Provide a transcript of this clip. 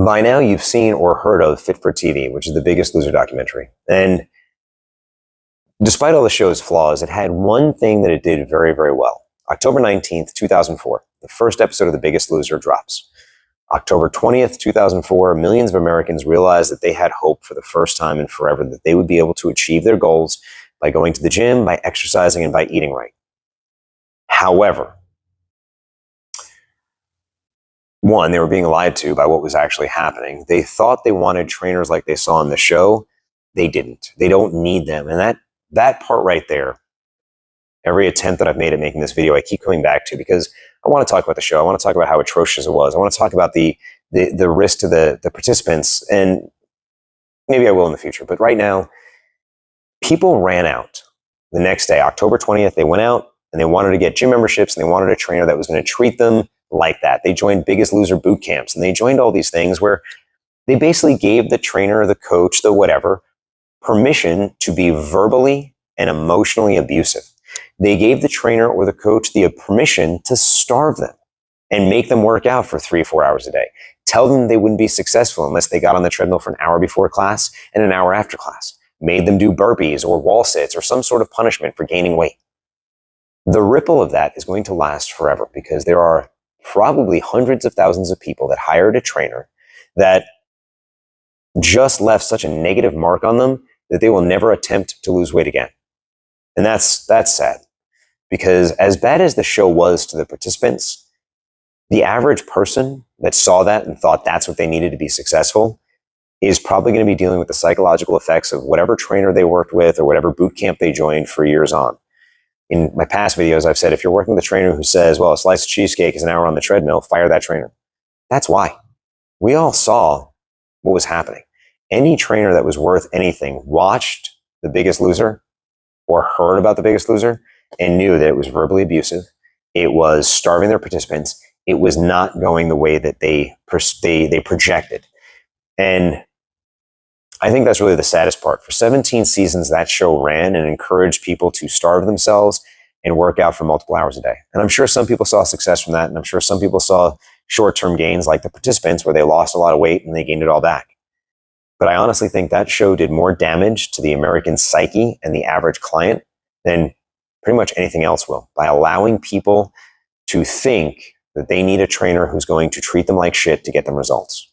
By now, you've seen or heard of Fit for TV, which is the Biggest Loser documentary. And despite all the show's flaws, it had one thing that it did very, very well. October 19th, 2004, the first episode of The Biggest Loser drops. October 20th, 2004, millions of Americans realized that they had hope for the first time in forever, that they would be able to achieve their goals by going to the gym, by exercising, and by eating right. However, one, they were being lied to by what was actually happening. They thought they wanted trainers like they saw in the show. They didn't. They don't need them. And that part right there, every attempt that I've made at making this video, I keep coming back to because I want to talk about the show. I want to talk about how atrocious it was. I want to talk about the risk to the participants, and maybe I will in the future. But right now, people ran out the next day, October 20th. They went out and they wanted to get gym memberships, and they wanted a trainer that was going to treat them like that. They joined Biggest Loser boot camps, and they joined all these things where they basically gave the trainer, the coach, the whatever, permission to be verbally and emotionally abusive. They gave the trainer or the coach the permission to starve them and make them work out for 3 or 4 hours a day. Tell them they wouldn't be successful unless they got on the treadmill for an hour before class and an hour after class. Made them do burpees or wall sits or some sort of punishment for gaining weight. The ripple of that is going to last forever because there are probably hundreds of thousands of people that hired a trainer that just left such a negative mark on them that they will never attempt to lose weight again. And that's sad, because as bad as the show was to the participants, the average person that saw that and thought that's what they needed to be successful is probably going to be dealing with the psychological effects of whatever trainer they worked with or whatever boot camp they joined for years on. In my past videos, I've said, if you're working with a trainer who says, well, a slice of cheesecake is an hour on the treadmill, fire that trainer. That's why. We all saw what was happening. Any trainer that was worth anything watched The Biggest Loser or heard about The Biggest Loser and knew that it was verbally abusive. It was starving their participants. It was not going the way that they projected. And I think that's really the saddest part. For 17 seasons, that show ran and encouraged people to starve themselves and work out for multiple hours a day. And I'm sure some people saw success from that. And I'm sure some people saw short-term gains like the participants where they lost a lot of weight and they gained it all back. But I honestly think that show did more damage to the American psyche and the average client than pretty much anything else will, by allowing people to think that they need a trainer who's going to treat them like shit to get them results.